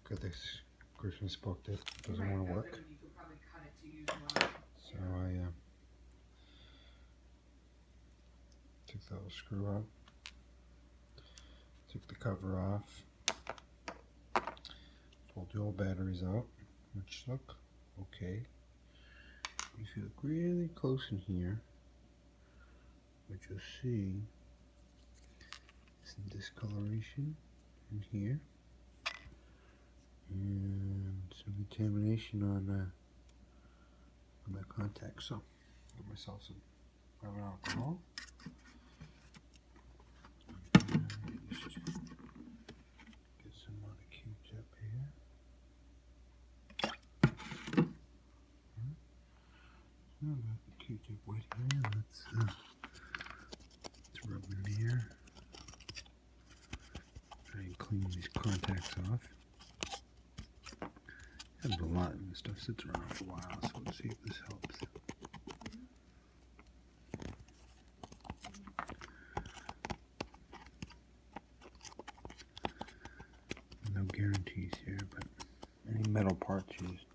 Got this Christmas book that doesn't want to work. So I took the little screw out, took the cover off, pulled the old batteries out, which look okay. If you look really close in here, what you'll see some discoloration in here and some contamination on my contacts. So I'll get myself some rubbing alcohol. Just get some on the Q-tip here. Now got the Q-tip wet here. Let's rub in here. Try and clean these contacts off. Happens a lot and this stuff sits around for a while, so let's see if this helps. No guarantees here, but any metal parts used.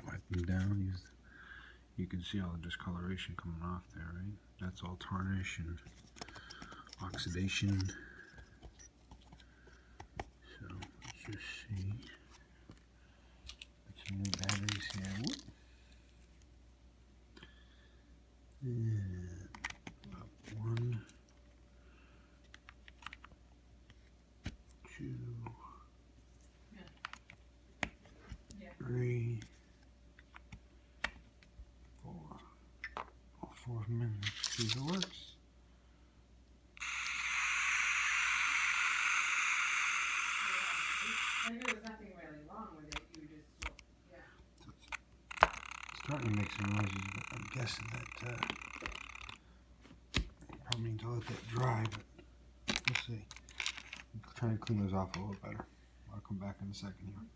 Wipe them down. You can see all the discoloration coming off there, right? That's all tarnish and oxidation. So let's just see. Put some new batteries here. Whoop. And about 1, 2, 3, 4. All 4 of them in. Let's see if it works. Maybe there was nothing really wrong with it. You just, It's starting to make some noises, but I'm guessing that probably need to let that dry, but we'll see. I'm trying to clean those off a little better. I'll come back in a second here.